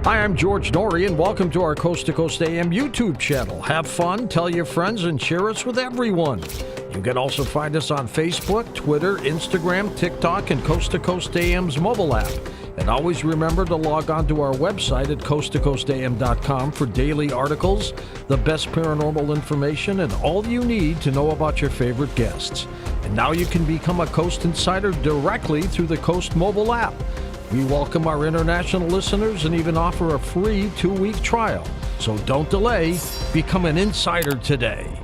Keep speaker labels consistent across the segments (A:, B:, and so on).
A: Hi, I'm George Norrie, and welcome to our Coast to Coast AM YouTube channel. Have fun, tell your friends, and share us with everyone. You can also find us on Facebook, Twitter, Instagram, TikTok, and Coast to Coast AM's mobile app. And always remember to log on to our website at coasttocoastam.com for daily articles, the best paranormal information, and all you need to know about your favorite guests. And now you can become a Coast Insider directly through the Coast mobile app. We welcome our international listeners and even offer a free 2-week trial. So don't delay. Become an insider today.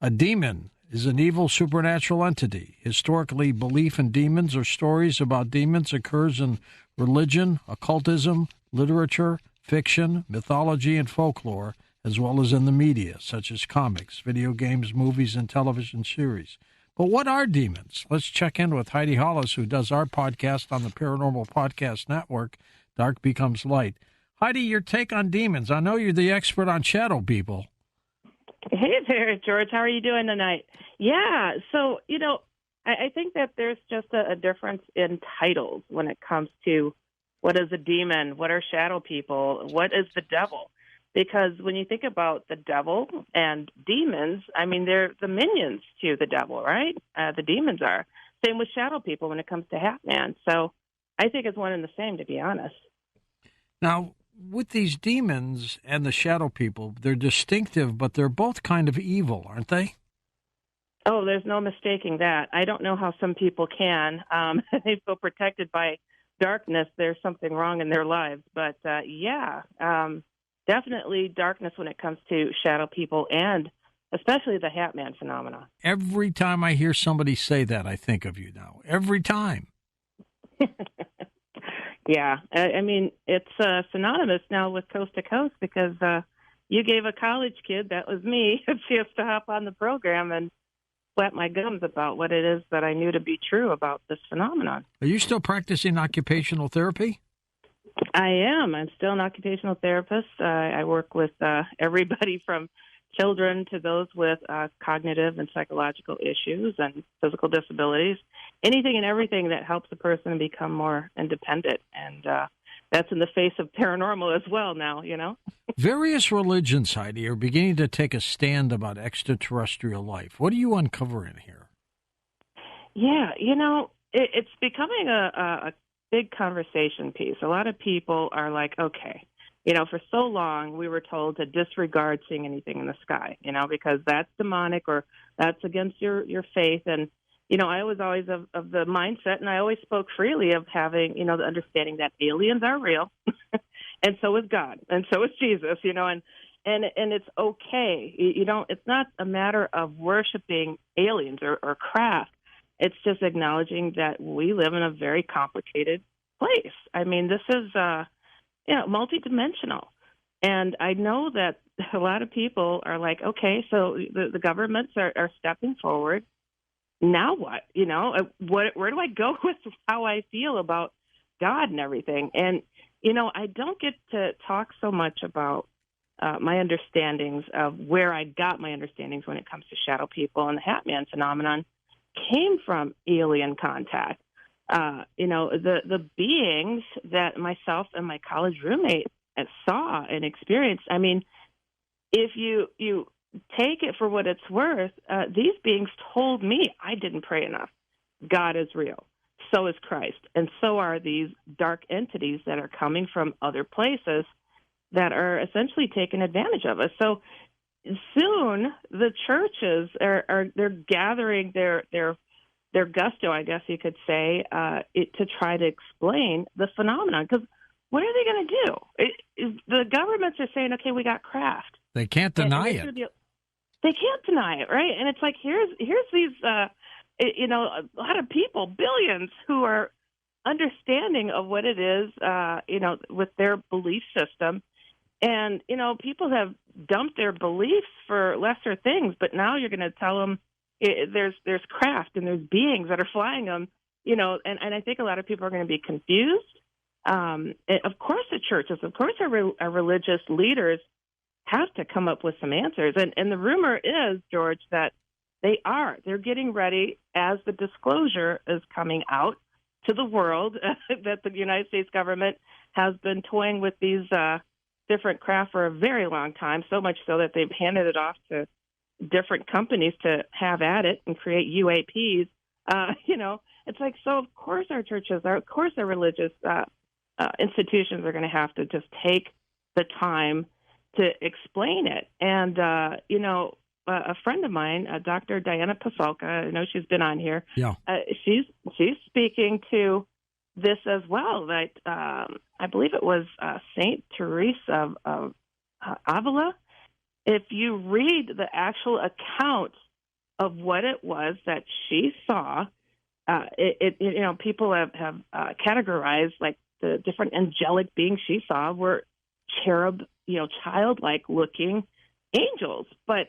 A: A demon is an evil supernatural entity. Historically, belief in demons or stories about demons occurs in religion, occultism, literature, fiction, mythology, and folklore, as well as in the media, such as comics, video games, movies, and television series. But what are demons? Let's check in with Heidi Hollis, who does our podcast on the Paranormal Podcast Network, Dark Becomes Light. Heidi, your take on demons. I know you're the expert on shadow people.
B: Hey there, George. How are you doing tonight? Yeah, so, I think that there's just a difference in titles when it comes to what is a demon, what are shadow people, what is the devil. Because when you think about the devil and demons, I mean, they're the minions to the devil, right? The demons are. Same with shadow people when it comes to Hat Man. So I think it's one and the same, to be honest.
A: Now, with these demons and the shadow people, they're distinctive, but they're both kind of evil, aren't they?
B: Oh, there's no mistaking that. I don't know how some people can. They feel protected by darkness. There's something wrong in their lives. But, definitely darkness when it comes to shadow people and especially the Hat Man phenomenon.
A: Every time I hear somebody say that, I think of you now. Every time.
B: Yeah. I mean, it's synonymous now with Coast to Coast because you gave a college kid, that was me, a chance to hop on the program and flap my gums about what it is that I knew to be true about this phenomenon.
A: Are you still practicing occupational therapy?
B: I am. I'm still an occupational therapist. I work with everybody from children to those with cognitive and psychological issues and physical disabilities, anything and everything that helps a person become more independent. And that's in the face of paranormal as well now,
A: Various religions, Heidi, are beginning to take a stand about extraterrestrial life. What are you uncovering here?
B: Yeah, it's becoming a big conversation piece. A lot of people are like, okay, for so long we were told to disregard seeing anything in the sky, because that's demonic or that's against your faith. And, I was always of the mindset, and I always spoke freely of having, the understanding that aliens are real, and so is God, and so is Jesus, and it's okay. It's not a matter of worshiping aliens or craft. It's just acknowledging that we live in a very complicated place. I mean, this is multidimensional. And I know that a lot of people are like, okay, so the governments are stepping forward. Now what? Where do I go with how I feel about God and everything? And, I don't get to talk so much about my understandings of where I got my understandings when it comes to shadow people, and the Hat Man phenomenon came from alien contact. The beings that myself and my college roommate saw and experienced. I mean, if you take it for what it's worth, these beings told me I didn't pray enough. God is real. So is Christ. And so are these dark entities that are coming from other places that are essentially taking advantage of us. So soon the churches they're gathering their gusto, I guess you could say, to try to explain the phenomenon. Because what are they going to do? The governments are saying, okay, we got craft.
A: They can't deny it.
B: They can't deny it, right? And it's like, here's these, a lot of people, billions, who are understanding of what it is, with their belief system. And, people have dumped their beliefs for lesser things, but now you're going to tell them, there's craft and there's beings that are flying them, and I think a lot of people are going to be confused. Of course the churches, of course our religious leaders have to come up with some answers. And the rumor is, George, that they're getting ready as the disclosure is coming out to the world that the United States government has been toying with these different craft for a very long time, so much so that they've handed it off to different companies to have at it and create UAPs. It's like, so of course our churches, of course our religious institutions are going to have to just take the time to explain it. And, a friend of mine, Dr. Diana Pasulka, I know she's been on here.
A: Yeah.
B: She's speaking to this as well. That I believe it was Saint Teresa of Avila. If you read the actual account of what it was that she saw, people have categorized like the different angelic beings she saw were cherub, childlike looking angels. But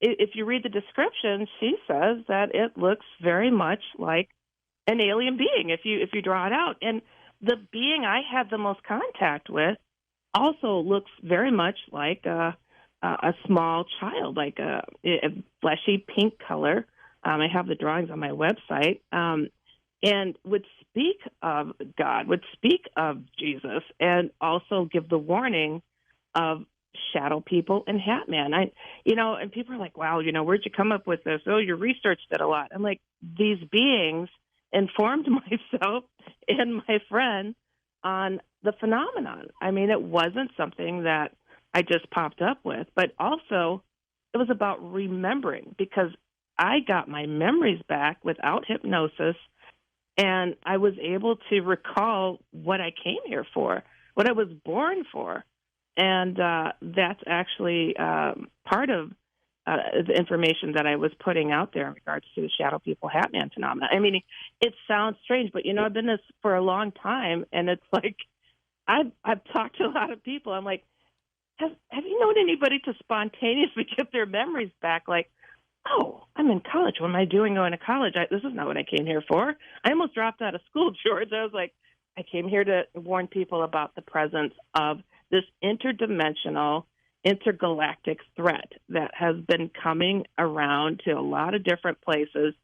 B: if you read the description, she says that it looks very much like an alien being if you draw it out. And the being I had the most contact with also looks very much like a small child, like a fleshy pink color. I have the drawings on my website, and would speak of God, would speak of Jesus, and also give the warning of shadow people and Hat Man. And people are like, wow, where'd you come up with this? Oh, you researched it a lot. I'm like, these beings informed myself and my friend on the phenomenon. I mean, it wasn't something that I just popped up with, but also it was about remembering, because I got my memories back without hypnosis, and I was able to recall what I came here for, what I was born for. And that's actually part of the information that I was putting out there in regards to the shadow people Hat Man phenomenon. I mean, it sounds strange, but, I've been this for a long time, and it's like I've talked to a lot of people. I'm like, have you known anybody to spontaneously get their memories back? Like, oh, I'm in college. What am I doing going to college? This is not what I came here for. I almost dropped out of school, George. I was like, I came here to warn people about the presence of this interdimensional, intergalactic threat that has been coming around to a lot of different places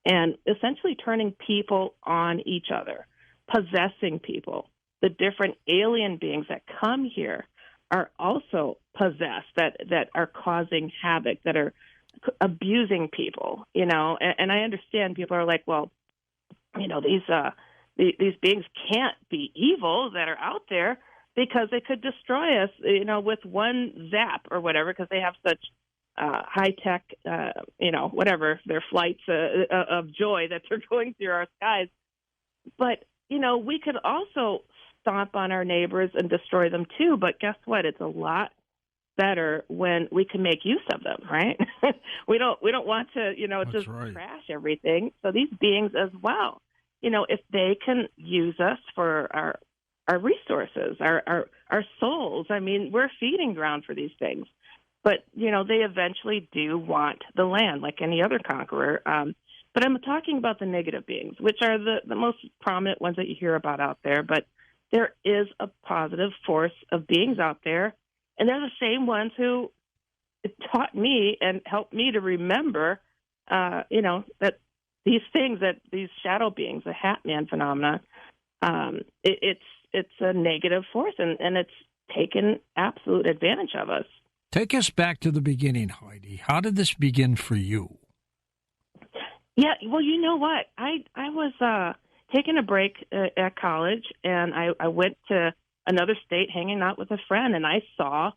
B: and essentially turning people on each other, possessing people. The different alien beings that come here are also possessed, that are causing havoc, that are abusing people, and I understand people are like, well, these beings can't be evil that are out there, because they could destroy us, with one zap or whatever, because they have such high tech, whatever, their flights of joy that they're going through our skies. But, we could also stomp on our neighbors and destroy them too. But guess what? It's a lot better when we can make use of them, right? we don't want to,
A: That's
B: just
A: right.
B: trash everything. So these beings as well, if they can use us for our resources, our souls. I mean, we're feeding ground for these things. But, they eventually do want the land like any other conqueror. But I'm talking about the negative beings, which are the most prominent ones that you hear about out there. But there is a positive force of beings out there, and they're the same ones who taught me and helped me to remember, that these things, that these shadow beings, the Hat Man phenomena, it's a negative force, and it's taken absolute advantage of us.
A: Take us back to the beginning, Heidi. How did this begin for you?
B: Yeah, well, you know what? I was taking a break at college, and I went to another state hanging out with a friend, and I saw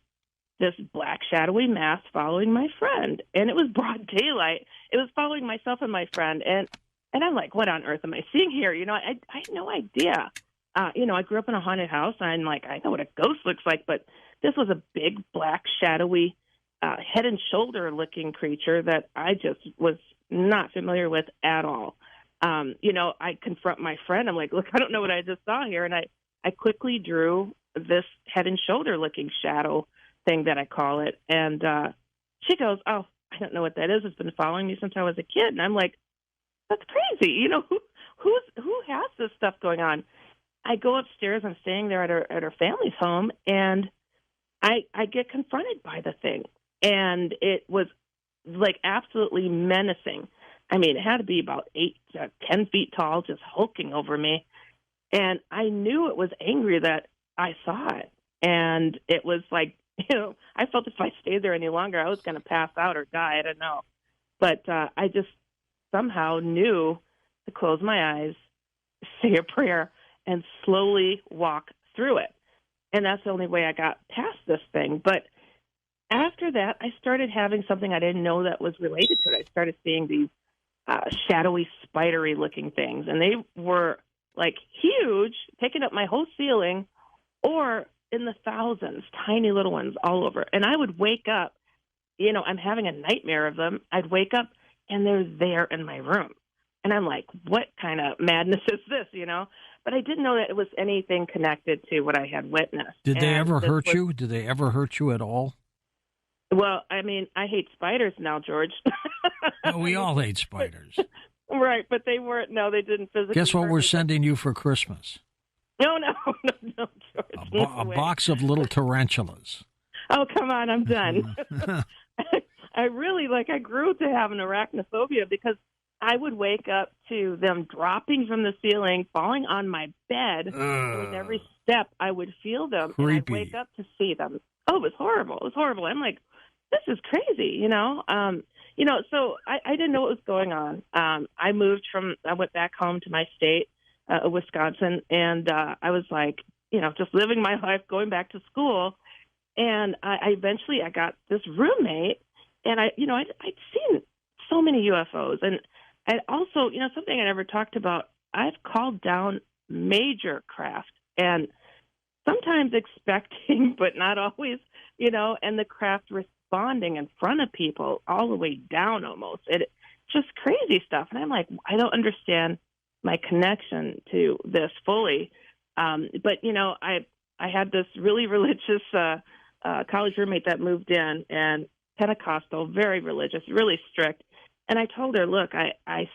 B: this black shadowy mass following my friend, and it was broad daylight. It was following myself and my friend, and I'm like, what on earth am I seeing here? I had no idea. I grew up in a haunted house, and I'm like, I know what a ghost looks like, but this was a big, black, shadowy, head and shoulder looking creature that I just was not familiar with at all. I confront my friend. I'm like, look, I don't know what I just saw here. And I quickly drew this head and shoulder looking shadow thing that I call it. And she goes, oh, I don't know what that is. It's been following me since I was a kid. And I'm like, that's crazy. Who has this stuff going on? I go upstairs. I'm staying there at her family's home, and I get confronted by the thing. And it was like absolutely menacing. I mean, it had to be about 8 to 10 feet tall, just hulking over me. And I knew it was angry that I saw it. And it was like, I felt if I stayed there any longer, I was going to pass out or die. I don't know. But I just somehow knew to close my eyes, say a prayer, and slowly walk through it. And that's the only way I got past this thing. But after that, I started having something I didn't know that was related to it. I started seeing these shadowy, spidery-looking things. And they were, like, huge, taking up my whole ceiling, or in the thousands, tiny little ones all over. And I would wake up, I'm having a nightmare of them. I'd wake up, and they're there in my room. And I'm like, what kind of madness is this, But I didn't know that it was anything connected to what I had witnessed.
A: Did they ever hurt you? Did they ever hurt you at all?
B: Well, I mean, I hate spiders now, George.
A: Well, we all hate spiders.
B: Right, but they didn't physically.
A: Guess what
B: hurt
A: we're
B: me.
A: you for Christmas?
B: No, George.
A: A box of little tarantulas.
B: Oh, come on, I'm done. I really, I grew to have an arachnophobia because I would wake up to them dropping from the ceiling, falling on my bed, and with every step I would feel them,
A: Creepy.
B: and I'd wake up to see them. Oh, it was horrible. It was horrible. I'm like, this is crazy, So I didn't know what was going on. I went back home to my state, Wisconsin, and I was like, just living my life, going back to school, and I eventually got this roommate, and I'd seen so many UFOs, and I also, something I never talked about, I've called down major craft, and sometimes expecting, but not always, and the craft responding in front of people all the way down almost. It's just crazy stuff. And I'm like, I don't understand my connection to this fully. But, I had this really religious college roommate that moved in, and Pentecostal, very religious, really strict. And I told her, look, I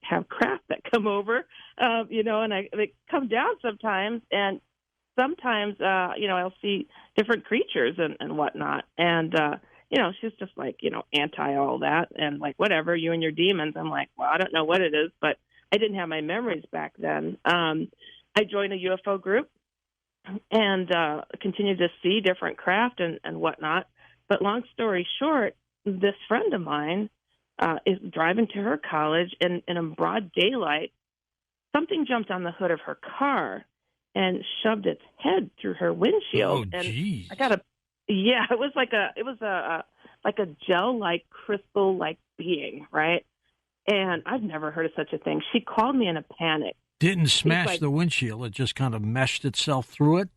B: have craft that come over, and they come down sometimes, and sometimes, I'll see different creatures and whatnot. And, she's just like, anti all that and like, whatever, you and your demons. I'm like, well, I don't know what it is, but I didn't have my memories back then. I joined a UFO group and continued to see different craft and whatnot. But long story short, this friend of mine is driving to her college, and in broad daylight, something jumped on the hood of her car and shoved its head through her windshield.
A: Oh, geez.
B: And it was like a gel-like, crystal-like being, right? And I've never heard of such a thing. She called me in a panic.
A: Didn't smash the windshield. It just kind of meshed itself through it?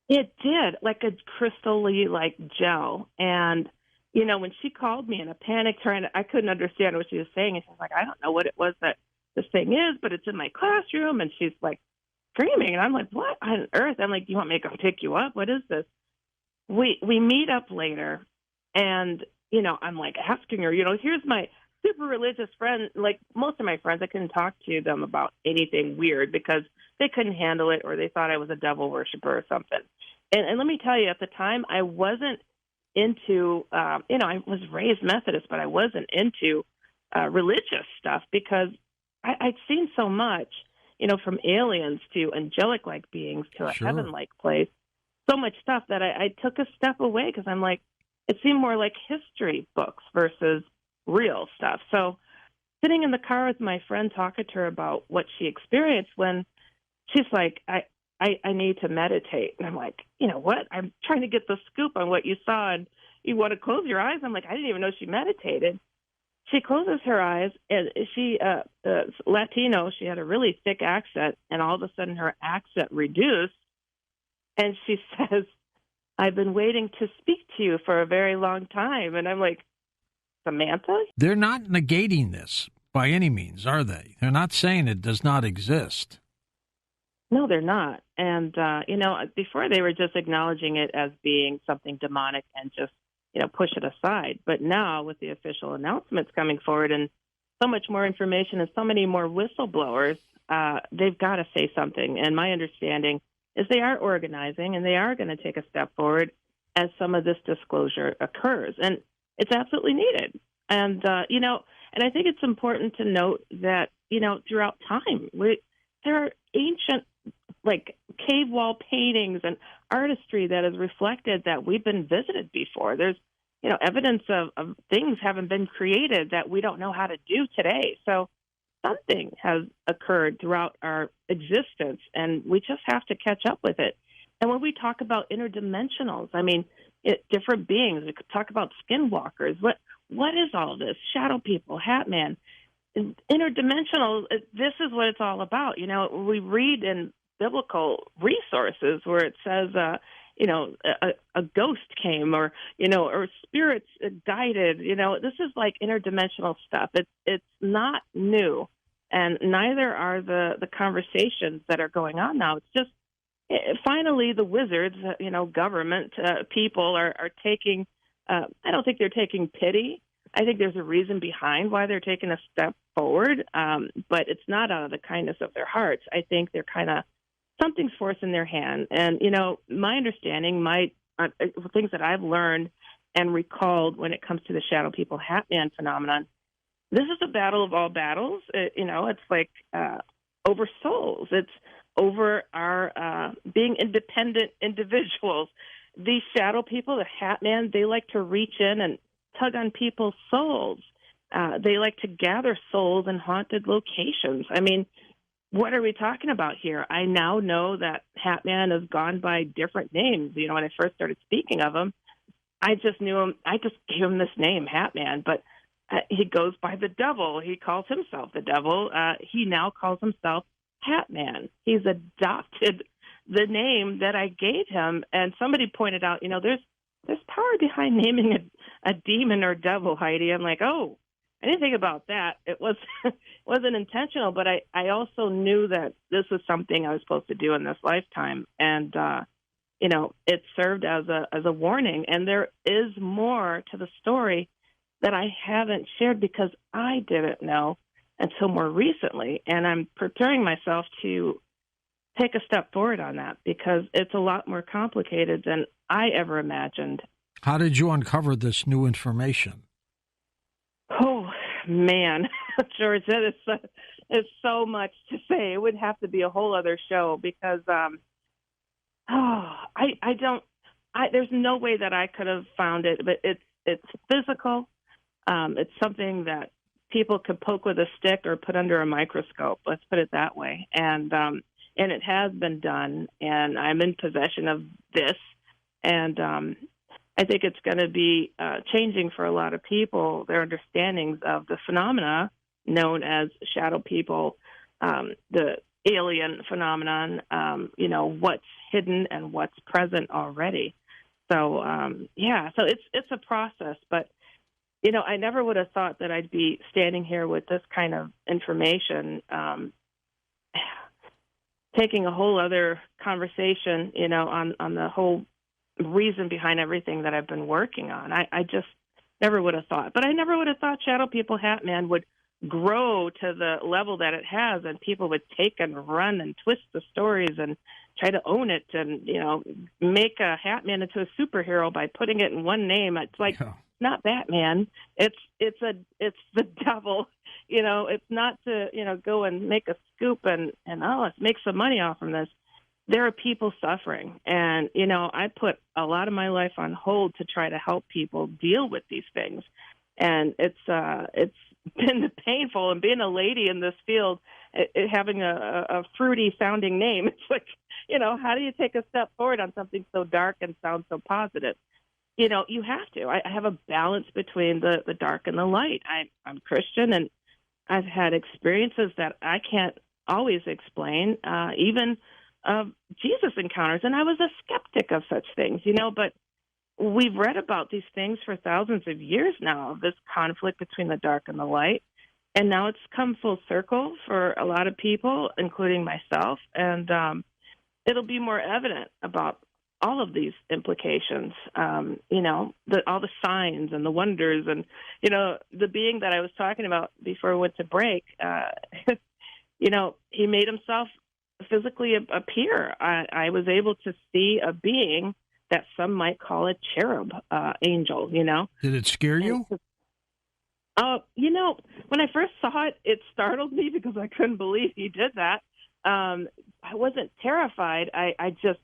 B: It did, like a crystal-y, like gel. And, when she called me in a panic, I couldn't understand what she was saying. And she's like, I don't know what it was that this thing is, but it's in my classroom. And she's like screaming. And I'm like, what on earth? I'm like, do you want me to come pick you up? What is this? We meet up later. And, I'm like asking her, here's my super religious friend. Like most of my friends, I couldn't talk to them about anything weird because they couldn't handle it, or they thought I was a devil worshiper or something. And let me tell you, at the time, I wasn't into, I was raised Methodist, but I wasn't into religious stuff because I'd seen so much, from aliens to angelic-like beings to a heaven-like place, so much stuff that I took a step away because I'm like, it seemed more like history books versus real stuff. So sitting in the car with my friend talking to her about what she experienced, when she's like, I need to meditate. And I'm like, what? I'm trying to get the scoop on what you saw, and you want to close your eyes? I'm like, I didn't even know she meditated. She closes her eyes, and she, Latino, she had a really thick accent, and all of a sudden her accent reduced, and she says, I've been waiting to speak to you for a very long time. And I'm like, Samantha?
A: They're not negating this by any means, are they? They're not saying it does not exist.
B: No, they're not. And, before they were just acknowledging it as being something demonic and just, push it aside. But now with the official announcements coming forward and so much more information and so many more whistleblowers, they've got to say something. And my understanding is they are organizing and they are going to take a step forward as some of this disclosure occurs. And it's absolutely needed. And, And I think it's important to note that, throughout time, there are ancient, like, cave wall paintings and artistry that has reflected that we've been visited before. There's, evidence of things having been created that we don't know how to do today. So something has occurred throughout our existence, and we just have to catch up with it. And when we talk about interdimensionals, I mean, different beings. We could talk about skinwalkers. What is all this? Shadow people, Hat Man, interdimensional. This is what it's all about. We read in biblical resources where it says, a ghost came, or spirits guided. This is like interdimensional stuff. It's not new, and neither are the conversations that are going on now. It's just finally the wizards, government people are taking. I don't think they're taking pity. I think there's a reason behind why they're taking a step forward, but it's not out of the kindness of their hearts. I think they're kind of something's forcing their hand. And, my understanding, things that I've learned and recalled when it comes to the Shadow People Hat Man phenomenon, this is a battle of all battles. It's like over souls. It's over our being independent individuals. These shadow people, the Hat Man, they like to reach in and tug on people's souls. They like to gather souls in haunted locations. I mean, what are we talking about here? I now know that Hat Man has gone by different names. When I first started speaking of him, I just knew him. I just gave him this name, Hat Man, but he goes by the devil. He calls himself the devil. He now calls himself Hat Man. He's adopted the name that I gave him. And somebody pointed out, there's power behind naming a demon or devil, Heidi. I'm like, oh, I didn't think about that. It wasn't intentional, but I also knew that this was something I was supposed to do in this lifetime. And, it served as a warning. And there is more to the story that I haven't shared because I didn't know until more recently. And I'm preparing myself to take a step forward on that because it's a lot more complicated than I ever imagined.
A: How did you uncover this new information?
B: Oh, man. George, it's so much to say. It would have to be a whole other show because there's no way that I could have found it, but it's physical. It's something that people could poke with a stick or put under a microscope. Let's put it that way. And it has been done, and I'm in possession of this. And I think it's going to be changing for a lot of people, their understandings of the phenomena known as shadow people, the alien phenomenon, what's hidden and what's present already. So, so it's a process. But, I never would have thought that I'd be standing here with this kind of information, taking a whole other conversation, on the whole reason behind everything that I've been working on. I just never would have thought. But I never would have thought Shadow People Hat Man would grow to the level that it has, and people would take and run and twist the stories and try to own it and, make a Hat Man into a superhero by putting it in one name. It's like, not Batman. It's the devil. It's not to, go and make a scoop and let's make some money off from this. There are people suffering. And, I put a lot of my life on hold to try to help people deal with these things. And it's been painful. And being a lady in this field, having a fruity sounding name, it's like, how do you take a step forward on something so dark and sound so positive? You have to. I have a balance between the dark and the light. I'm Christian, and I've had experiences that I can't always explain, even Jesus encounters. And I was a skeptic of such things, but we've read about these things for thousands of years now, this conflict between the dark and the light. And now it's come full circle for a lot of people, including myself. And it'll be more evident about all of these implications, all the signs and the wonders and, the being that I was talking about before we went to break, he made himself physically appear. I was able to see a being that some might call a cherub angel,
A: Did it scare you?
B: When I first saw it, it startled me because I couldn't believe he did that. I wasn't terrified. I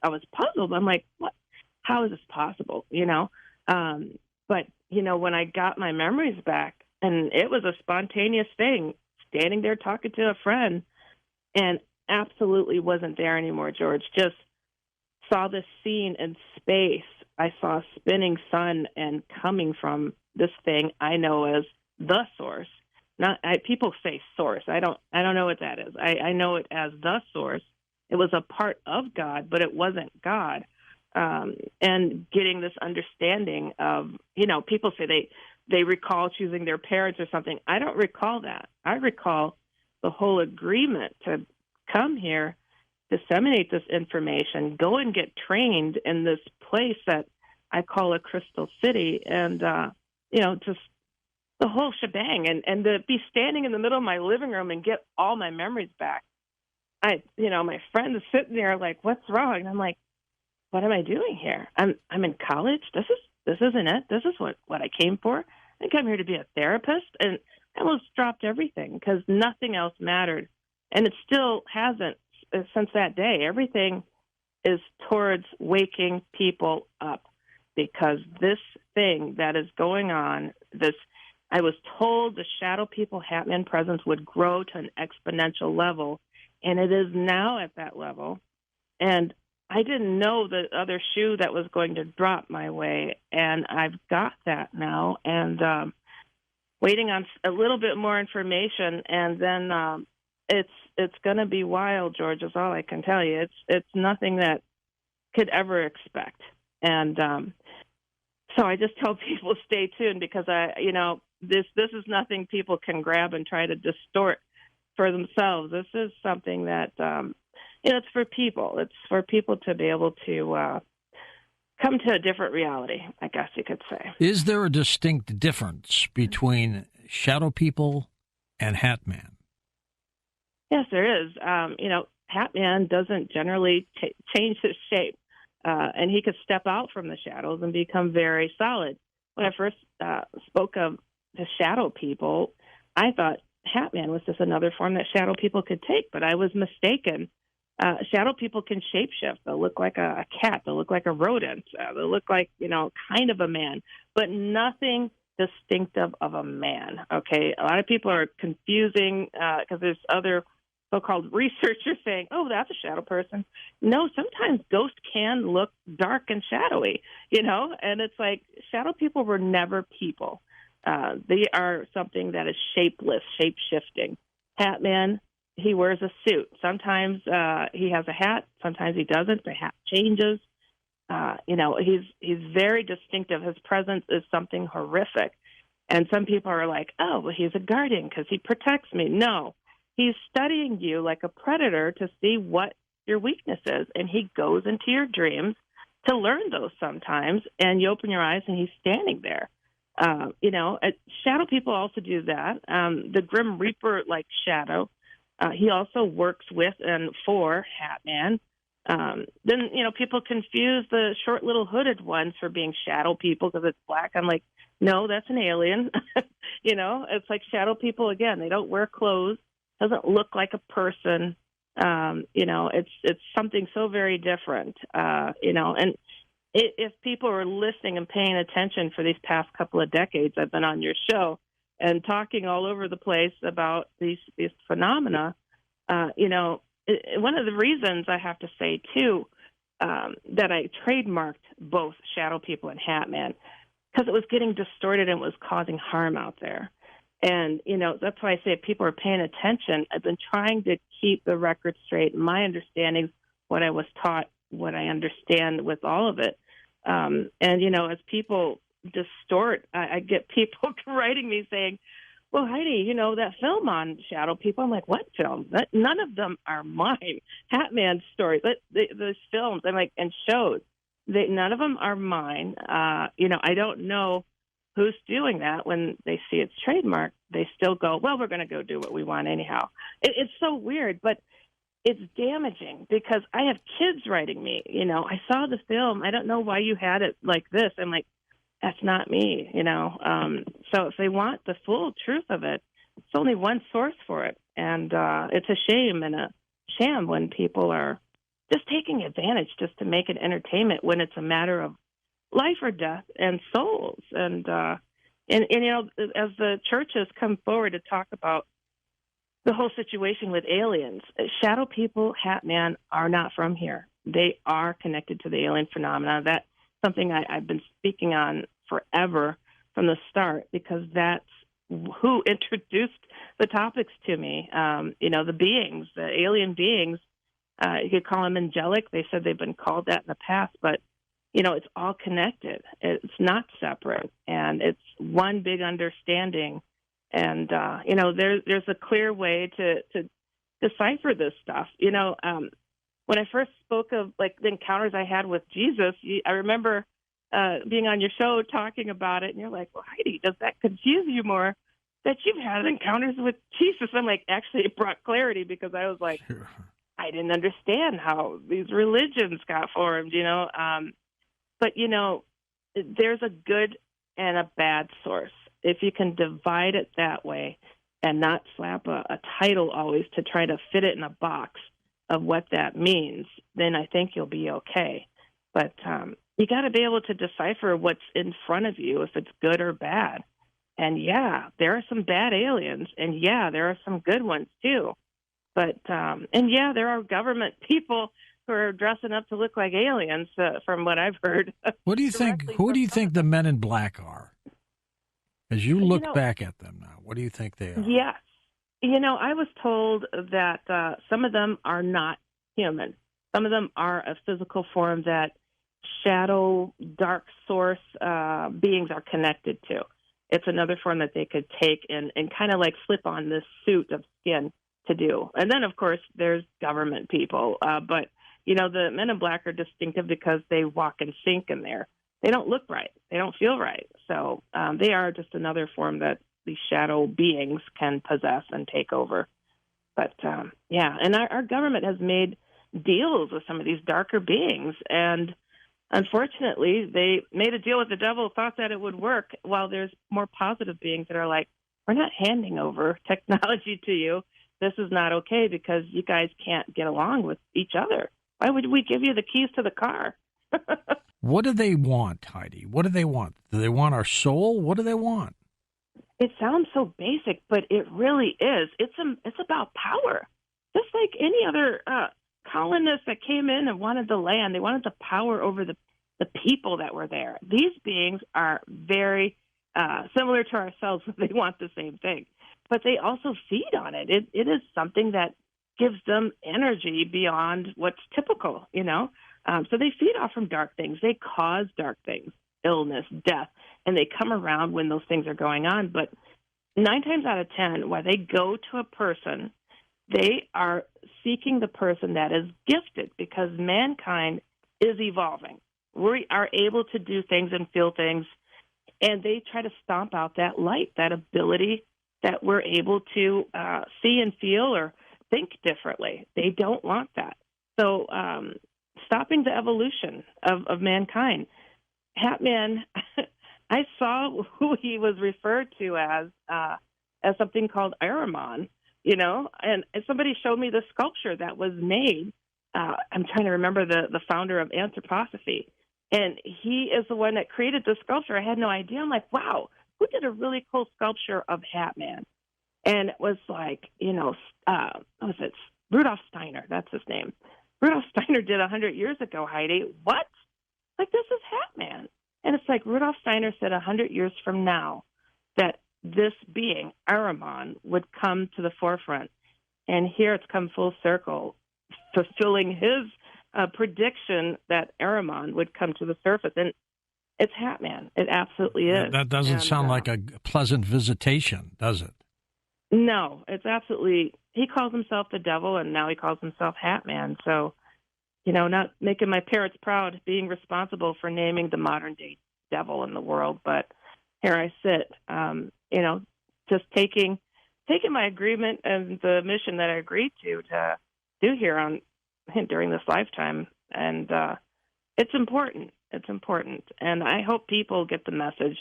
B: was puzzled. I'm like, what? How is this possible? But when I got my memories back, and it was a spontaneous thing, standing there talking to a friend, and absolutely wasn't there anymore, George. Just saw this scene in space. I saw a spinning sun and coming from this thing I know as the source. People say source. I don't know what that is. I know it as the source. It was a part of God, but it wasn't God. And getting this understanding of, people say they recall choosing their parents or something. I don't recall that. I recall the whole agreement to come here, disseminate this information, go and get trained in this place that I call a crystal city, and just the whole shebang, and to be standing in the middle of my living room and get all my memories back. My friend is sitting there like, "What's wrong?" And I'm like, "What am I doing here? I'm in college. This isn't it. This is what I came for. I came here to be a therapist." And I almost dropped everything because nothing else mattered, and it still hasn't since that day. Everything is towards waking people up, because this thing that is going on, I was told the shadow people Hatman presence would grow to an exponential level, and it is now at that level. And I didn't know the other shoe that was going to drop my way, and I've got that now, and waiting on a little bit more information, and then it's going to be wild, George, is all I can tell you. It's nothing that could ever expect. And so I just tell people stay tuned, because this is nothing people can grab and try to distort for themselves. This is something that it's for people. It's for people to be able to come to a different reality, I guess you could say.
A: Is there a distinct difference between shadow people and Hatman?
B: Yes, there is. Hatman doesn't generally change his shape. And he could step out from the shadows and become very solid. When I first spoke of the shadow people, I thought Hatman was just another form that shadow people could take, but I was mistaken. Shadow people can shapeshift. They'll look like a cat. They'll look like a rodent. They'll look like, kind of a man, but nothing distinctive of a man, okay? A lot of people are confusing because there's other so-called researchers saying, "Oh, that's a shadow person." No, sometimes ghosts can look dark and shadowy, and it's like shadow people were never people. They are something that is shapeless, shape-shifting. Hatman, he wears a suit. Sometimes he has a hat. Sometimes he doesn't. The hat changes. He's very distinctive. His presence is something horrific. And some people are like, "Oh, well, he's a guardian because he protects me." No. He's studying you like a predator to see what your weakness is, and he goes into your dreams to learn those sometimes, and you open your eyes, and he's standing there. Shadow people also do that. The Grim Reaper-like shadow, he also works with and for Hatman. Then, people confuse the short little hooded ones for being shadow people because it's black. I'm like, no, that's an alien. It's like shadow people, again, they don't wear clothes. Doesn't look like a person. It's something so very different. And if people are listening and paying attention for these past couple of decades, I've been on your show and talking all over the place about these phenomena. One of the reasons I have to say too that I trademarked both shadow people and Hatman, because it was getting distorted and it was causing harm out there. And, that's why I say if people are paying attention, I've been trying to keep the record straight. My understanding, what I was taught, what I understand with all of it. As people distort, I get people writing me saying, "Well, Heidi, that film on shadow people." I'm like, "What film?" None of them are mine. Hatman stories, those films, I'm like, and shows, none of them are mine. I don't know who's doing that. When they see it's trademarked, they still go, "Well, we're going to go do what we want anyhow." It's so weird, but it's damaging because I have kids writing me, I saw the film. I don't know why you had it like this. I'm like, that's not me, So if they want the full truth of it, it's only one source for it. And it's a shame and a sham when people are just taking advantage just to make it entertainment when it's a matter of life or death and souls. And as the churches come forward to talk about the whole situation with aliens, shadow people, Hat Man, are not from here. They are connected to the alien phenomena. That's something I've been speaking on forever from the start, because that's who introduced the topics to me. The beings, the alien beings, you could call them angelic. They said they've been called that in the past, but, it's all connected. It's not separate, and it's one big understanding. And, there's a clear way to decipher this stuff. When I first spoke of, like, the encounters I had with Jesus, I remember being on your show talking about it, and you're like, well, Heidi, does that confuse you more that you've had encounters with Jesus? I'm like, actually, it brought clarity, because I was like, sure. I didn't understand how these religions got formed, But, there's a good and a bad source. If you can divide it that way and not slap a title always to try to fit it in a box of what that means, then I think you'll be okay. But you got to be able to decipher what's in front of you, if it's good or bad. And, yeah, there are some bad aliens, and, yeah, there are some good ones, too. But, and, yeah, there are government people who are dressing up to look like aliens, from what I've heard.
A: What do you think? Who do you think the men in black are? As you look back at them now, what do you think they are?
B: Yes. I was told that some of them are not human. Some of them are a physical form that shadow, dark source beings are connected to. It's another form that they could take and kind of like slip on this suit of skin to do. And then, of course, there's government people. But, the men in black are distinctive because they walk and sync in there. They don't look right. They don't feel right. So they are just another form that these shadow beings can possess and take over. But, and our government has made deals with some of these darker beings. And unfortunately, they made a deal with the devil, thought that it would work, while there's more positive beings that are like, we're not handing over technology to you. This is not okay, because you guys can't get along with each other. Why would we give you the keys to the car?
A: What do they want, Heidi? What do they want? Do they want our soul? What do they want?
B: It sounds so basic, but it really is. It's about power. Just like any other colonists that came in and wanted the land, they wanted the power over the people that were there. These beings are very similar to ourselves. They want the same thing, but they also feed on it. It is something that gives them energy beyond what's typical, So they feed off from dark things. They cause dark things, illness, death, and they come around when those things are going on. But 9 times out of 10, when they go to a person, they are seeking the person that is gifted, because mankind is evolving. We are able to do things and feel things, and they try to stomp out that light, that ability that we're able to see and feel or think differently. They don't want that. So stopping the evolution of mankind. Hat Man, I saw who he was referred to as something called Ahriman, and somebody showed me the sculpture that was made. I'm trying to remember the founder of anthroposophy, and he is the one that created the sculpture. I had no idea. I'm like, wow, who did a really cool sculpture of Hat Man? And it was like, what was it? Rudolf Steiner, that's his name. Rudolf Steiner did 100 years ago, Heidi. What? Like, this is Hat Man. And it's like Rudolf Steiner said 100 years from now that this being, Ahriman, would come to the forefront. And here it's come full circle, fulfilling his prediction that Ahriman would come to the surface. And it's Hat Man. It absolutely is.
A: That doesn't sound like a pleasant visitation, does it?
B: No, it's absolutely, he calls himself the devil, and now he calls himself Hat Man. So, not making my parents proud, being responsible for naming the modern-day devil in the world. But here I sit, just taking my agreement and the mission that I agreed to do here during this lifetime. And it's important. It's important. And I hope people get the message.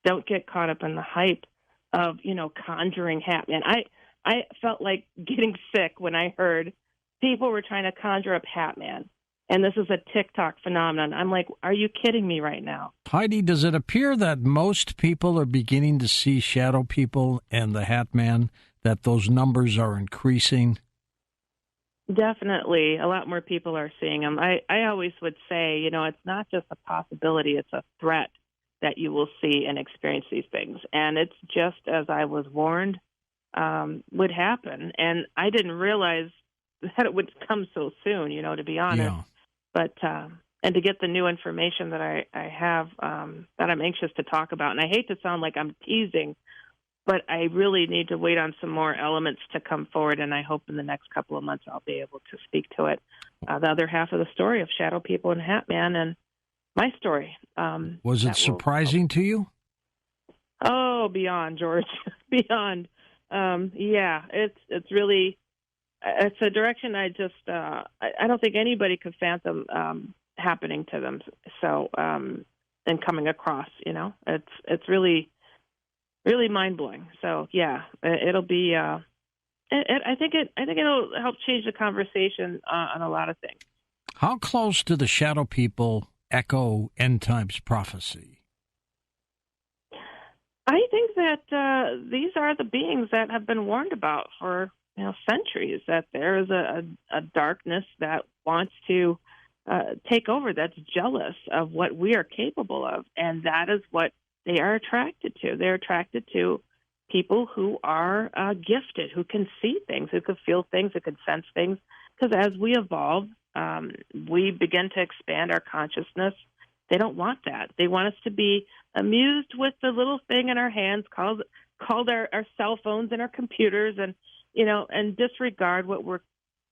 B: Don't get caught up in the hype of, conjuring Hat Man. I felt like getting sick when I heard people were trying to conjure up Hat Man. And this is a TikTok phenomenon. I'm like, are you kidding me right now?
A: Heidi, does it appear that most people are beginning to see shadow people and the Hat Man, that those numbers are increasing?
B: Definitely. A lot more people are seeing them. I always would say, it's not just a possibility, it's a threat that you will see and experience these things. And it's just as I was warned would happen. And I didn't realize that it would come so soon, to be honest.
A: Yeah.
B: But and to get the new information that I have that I'm anxious to talk about. And I hate to sound like I'm teasing, but I really need to wait on some more elements to come forward, and I hope in the next couple of months I'll be able to speak to it. The other half of the story of Shadow People and Hat Man and my story.
A: Was it surprising to you?
B: Oh, beyond, George. Beyond. Yeah, it's really, it's a direction I just, I don't think anybody could fathom happening to them. So, and coming across, it's really, really mind blowing. So yeah, it'll be. I think it'll help change the conversation on a lot of things.
A: How close do the shadow people echo end times prophecy?
B: I think that these are the beings that have been warned about for centuries. That there is a darkness that wants to take over. That's jealous of what we are capable of, and that is what they are attracted to. They're attracted to people who are gifted, who can see things, who can feel things, who can sense things. Because as we evolve, we begin to expand our consciousness. They don't want that. They want us to be amused with the little thing in our hands called our cell phones and our computers, and and disregard what we're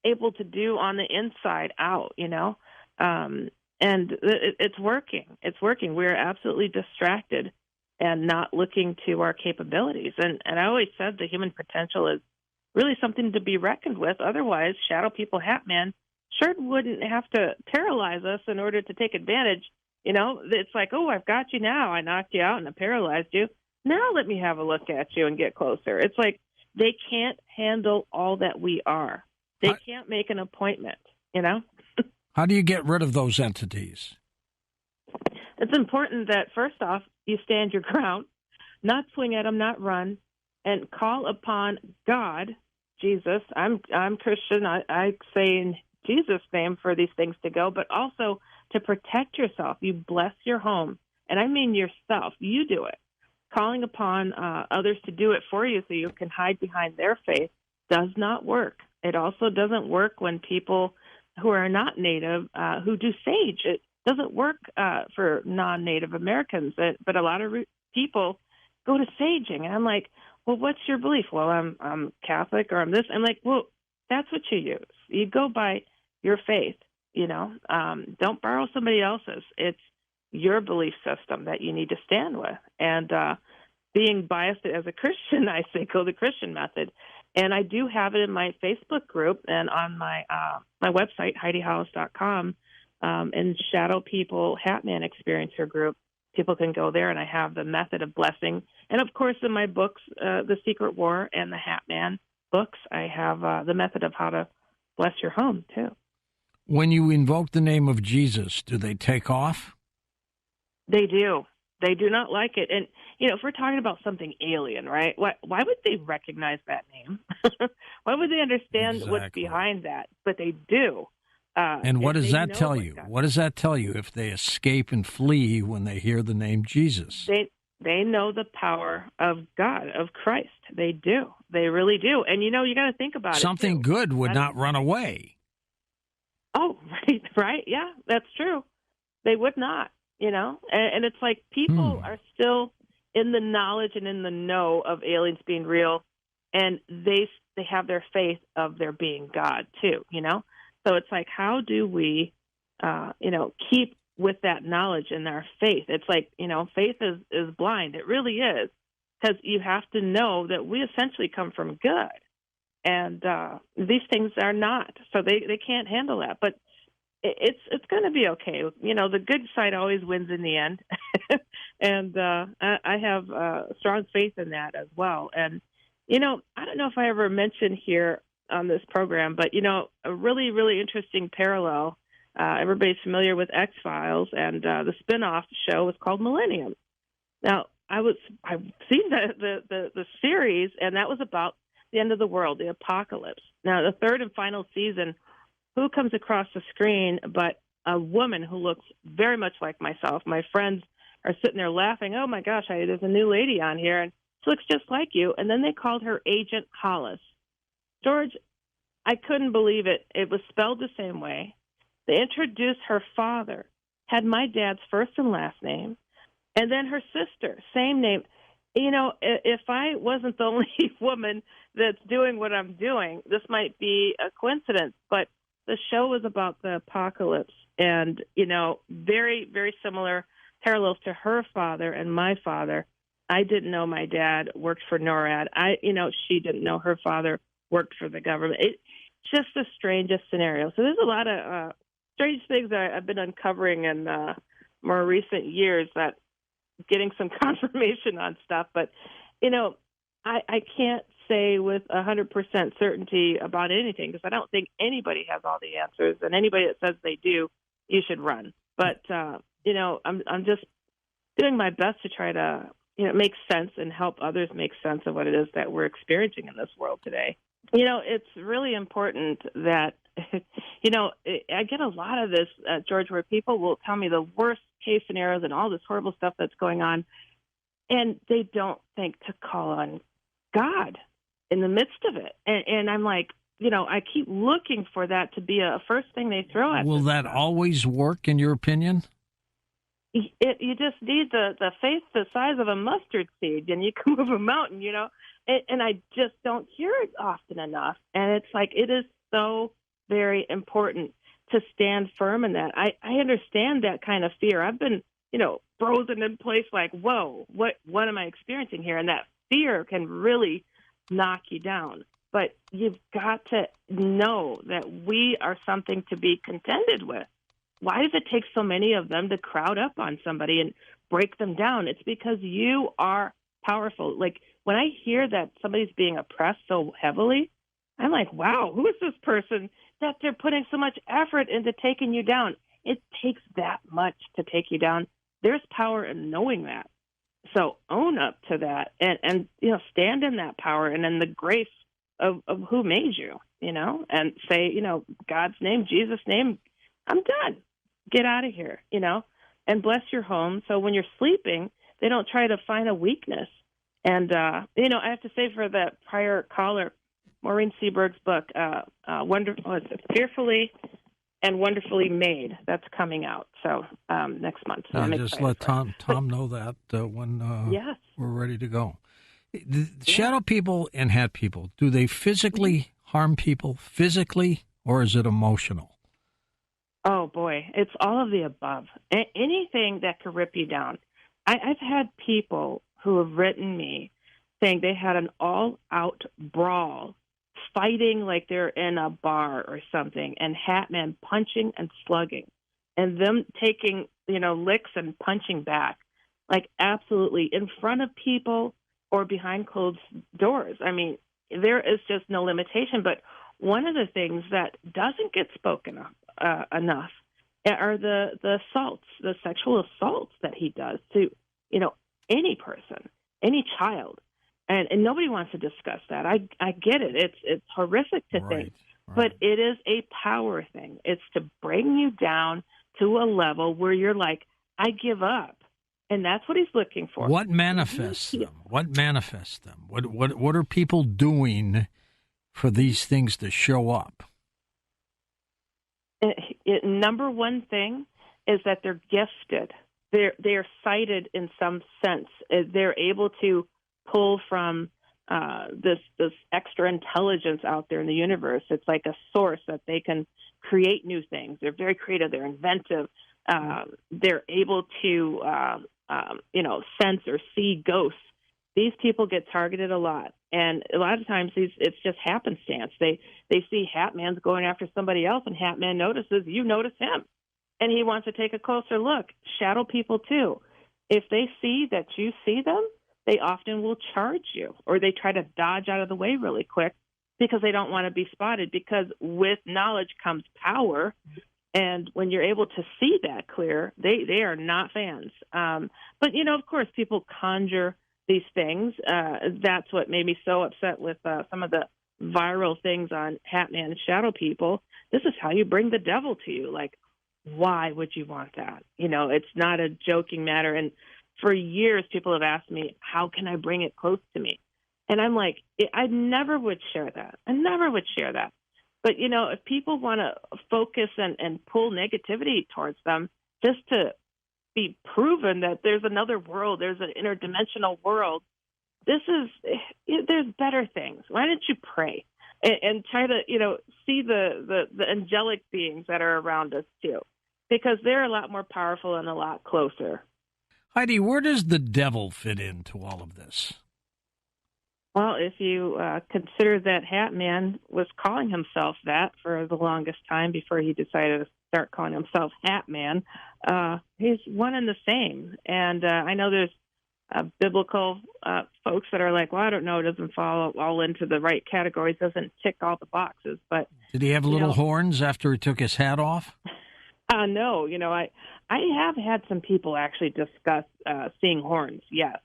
B: able to do on the inside out. And it's working. It's working. We're absolutely distracted and not looking to our capabilities. And I always said the human potential is really something to be reckoned with. Otherwise, Shadow People Hat Man sure wouldn't have to paralyze us in order to take advantage. It's like, oh, I've got you now. I knocked you out and I paralyzed you. Now let me have a look at you and get closer. It's like they can't handle all that we are. They can't make an appointment,
A: How do you get rid of those entities?
B: It's important that, first off, you stand your ground, not swing at them, not run, and call upon God, Jesus. I'm Christian. I say in Jesus' name for these things to go, but also to protect yourself. You bless your home, and I mean yourself. You do it. Calling upon others to do it for you so you can hide behind their faith does not work. It also doesn't work when people who are not Native who do sage. It doesn't work for non-Native Americans, but a lot of people go to saging, and I'm like, well, what's your belief? Well, I'm Catholic, or I'm this. I'm like, well, that's what you use. You go by your faith. Don't borrow somebody else's. It's your belief system that you need to stand with. And being biased as a Christian, I say go the Christian method. And I do have it in my Facebook group and on my website, HeidiHollis.com, in Shadow People Hat Man Experiencer group. People can go there, and I have the method of blessing. And, of course, in my books, The Secret War and the Hat Man books, I have the method of how to bless your home, too.
A: When you invoke the name of Jesus, do they take off?
B: They do. They do not like it. And, if we're talking about something alien, right, why would they recognize that name? Why would they understand what's behind that? But they do.
A: And what does that tell you? What does that tell you if they escape and flee when they hear the name Jesus?
B: They know the power of God, of Christ. They do. They really do. And, you got to think about
A: Something good would not run away.
B: Oh, right. Yeah, that's true. They would not, And it's like people are still in the knowledge and in the know of aliens being real, and they have their faith of there being God, too, So it's like, how do we, keep with that knowledge and our faith? It's like, faith is blind. It really is, because you have to know that we essentially come from good, and these things are not. So they can't handle that. But it's going to be okay. You know, the good side always wins in the end, and I have strong faith in that as well. And you know, I don't know if I ever mentioned here on this program, but you know, a really really interesting parallel. Everybody's familiar with X-Files, and the spin-off show was called Millennium. Now, I've seen the series, and that was about the end of the world, the apocalypse. Now, the third and final season, who comes across the screen but a woman who looks very much like myself? My friends are sitting there laughing. Oh, my gosh, there's a new lady on here, and she looks just like you. And then they called her Agent Hollis. George, I couldn't believe it. It was spelled the same way. They introduced her father, had my dad's first and last name, and then her sister, same name. You know, if I wasn't the only woman that's doing what I'm doing, this might be a coincidence. But the show was about the apocalypse and, you know, very, very similar parallels to her father and my father. I didn't know my dad worked for NORAD. She didn't know her father worked for the government. It's just the strangest scenario. So there's a lot of strange things that I've been uncovering in more recent years, that getting some confirmation on stuff. But, you know, I can't say with 100% certainty about anything, because I don't think anybody has all the answers, and anybody that says they do, you should run. But, you know, I'm just doing my best to try to, you know, make sense and help others make sense of what it is that we're experiencing in this world today. You know, it's really important that, you know, I get a lot of this, George, where people will tell me the worst case scenarios and all this horrible stuff that's going on, and they don't think to call on God in the midst of it. And I'm like, you know, I keep looking for that to be a first thing they throw at.
A: Will that always work, in your opinion?
B: You just need the faith the size of a mustard seed, and you can move a mountain, you know. And I just don't hear it often enough. And it's like, it is so very important to stand firm in that. I understand that kind of fear. I've been, you know, frozen in place like, whoa, what am I experiencing here? And that fear can really knock you down. But you've got to know that we are something to be contended with. Why does it take so many of them to crowd up on somebody and break them down? It's because you are powerful. Like, when I hear that somebody's being oppressed so heavily, I'm like, wow, who is this person that they're putting so much effort into taking you down? It takes that much to take you down. There's power in knowing that. So own up to that and you know, stand in that power and in the grace of who made you, you know, and say, you know, God's name, Jesus' name, I'm done. Get out of here, you know, and bless your home. So when you're sleeping, they don't try to find a weakness. And, you know, I have to say, for that prior caller, Maureen Seaberg's book, Fearfully and Wonderfully Made, that's coming out. So next month. So
A: just let Tom know that when
B: yes.
A: we're ready to go. The shadow people and hat people, do they physically harm people physically, or is it emotional?
B: Oh, boy, it's all of the above. Anything that could rip you down. I've had people who have written me saying they had an all-out brawl, fighting like they're in a bar or something, and Hatman punching and slugging, and them taking, you know, licks and punching back, like absolutely in front of people or behind closed doors. I mean, there is just no limitation. But one of the things that doesn't get spoken of enough are the assaults, the sexual assaults that he does to, you know, any person, any child. And nobody wants to discuss that. I get it. It's horrific to think. But it is a power thing. It's to bring you down to a level where you're like, I give up. And that's what he's looking for.
A: What manifests them? What manifests them? What are people doing for these things to show up?
B: Number one thing is that they're gifted. They're sighted in some sense. They're able to pull from this extra intelligence out there in the universe. It's like a source that they can create new things. They're very creative. They're inventive. They're able to, sense or see ghosts. these people get targeted a lot. And a lot of times it's just happenstance. They see Hat Man's going after somebody else, and Hat Man notices you notice him, and he wants to take a closer look. Shadow people, too. If they see that you see them, they often will charge you, or they try to dodge out of the way really quick because they don't want to be spotted, because with knowledge comes power. And when you're able to see that clear, they are not fans. But, of course, people conjure these things. That's what made me so upset with some of the viral things on Hat Man and Shadow People. This is how you bring the devil to you. Like, why would you want that? It's not a joking matter. And for years, people have asked me, how can I bring it close to me? And I'm like, I never would share that. I never would share that. But, if people want to focus and pull negativity towards them just to be proven that there's another world, there's an interdimensional world, there's better things. Why don't you pray and try to, see the angelic beings that are around us, too, because they're a lot more powerful and a lot closer.
A: Heidi, where does the devil fit into all of this?
B: Well, if you consider that Hat Man was calling himself that for the longest time before he decided to start calling himself Hat Man, he's one and the same. And I know there's biblical folks that are like, well, I don't know, it doesn't fall all into the right categories, doesn't tick all the boxes. But did
A: he have little horns after he took his hat off?
B: No. I have had some people actually discuss seeing horns, yes.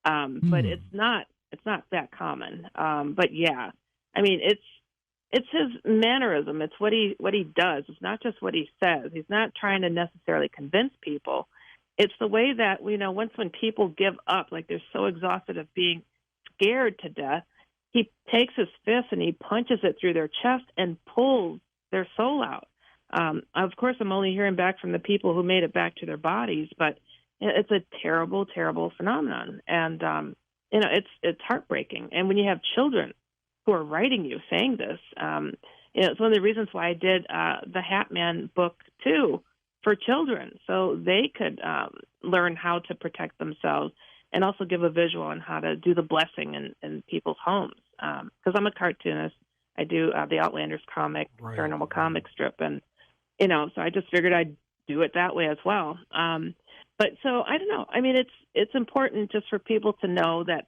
B: But it's not that common. But yeah, I mean, it's his mannerism. It's what he does. It's not just what he says. He's not trying to necessarily convince people. It's the way that, when people give up, like they're so exhausted of being scared to death, he takes his fist and he punches it through their chest and pulls their soul out. Of course, I'm only hearing back from the people who made it back to their bodies, but it's a terrible, terrible phenomenon. And, it's heartbreaking. And when you have children who are writing you saying this, it's one of the reasons why I did the Hat Man book, too, for children, so they could learn how to protect themselves and also give a visual on how to do the blessing in people's homes. Because I'm a cartoonist. I do the Outlanders comic, right, paranormal comic strip, and, so I just figured I'd do it that way as well. But so I don't know. I mean, it's important just for people to know that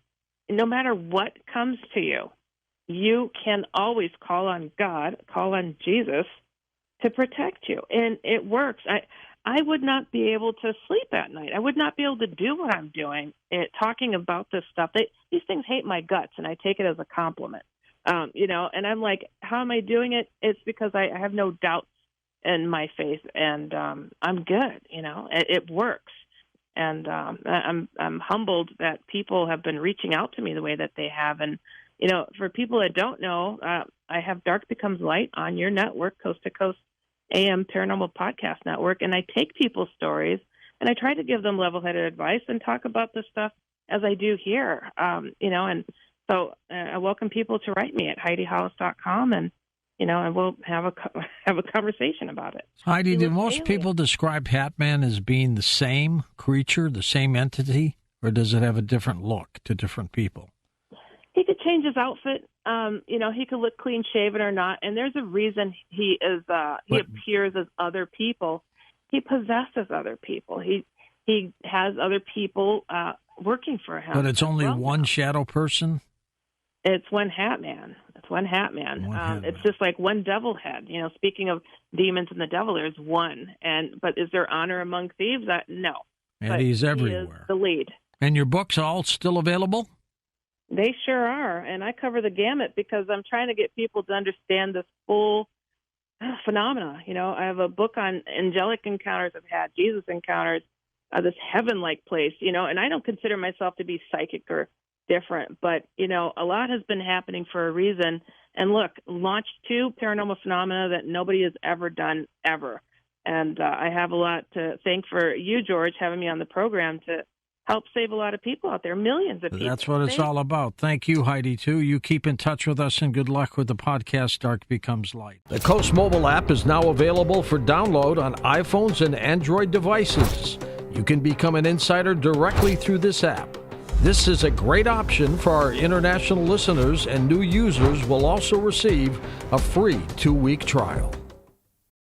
B: no matter what comes to you, you can always call on God, call on Jesus to protect you. And it works. I would not be able to sleep at night. I would not be able to do what I'm doing, talking about this stuff. These things hate my guts, and I take it as a compliment. And I'm like, how am I doing it? It's because I have no doubts in my faith, and I'm good. It works. And I'm humbled that people have been reaching out to me the way that they have. And, for people that don't know, I have Dark Becomes Light on your network, Coast to Coast AM Paranormal Podcast Network. And I take people's stories and I try to give them level-headed advice and talk about this stuff as I do here, and so I welcome people to write me at HeidiHollis.com, and and we'll have a conversation about it.
A: Heidi, do most people describe Hat Man as being the same creature, the same entity, or does it have a different look to different people?
B: He could change his outfit. He could look clean shaven or not, and there's a reason he is. He appears as other people. He possesses other people. He has other people working for him.
A: But it's only one shadow person?
B: It's one Hat Man. It's one Hat Man. It's just like one devil head. Speaking of demons and the devil, there's one. But is there honor among thieves? No.
A: And
B: but
A: he's everywhere.
B: He is the lead.
A: And your books all still available?
B: They sure are. And I cover the gamut because I'm trying to get people to understand this full phenomena. I have a book on angelic encounters I've had, Jesus encounters, this heaven-like place, and I don't consider myself to be psychic or different, but, a lot has been happening for a reason. And look, launched 2 paranormal phenomena that nobody has ever done, ever. And I have a lot to thank for you, George, having me on the program to help save a lot of people out there, millions of people.
A: That's what it's all about. Thank you, Heidi, too. You keep in touch with us, and good luck with the podcast, Dark Becomes Light. The Coast mobile app is now available for download on iPhones and Android devices. You can become an insider directly through this app. This is a great option for our international listeners, and new users will also receive a free 2-week trial.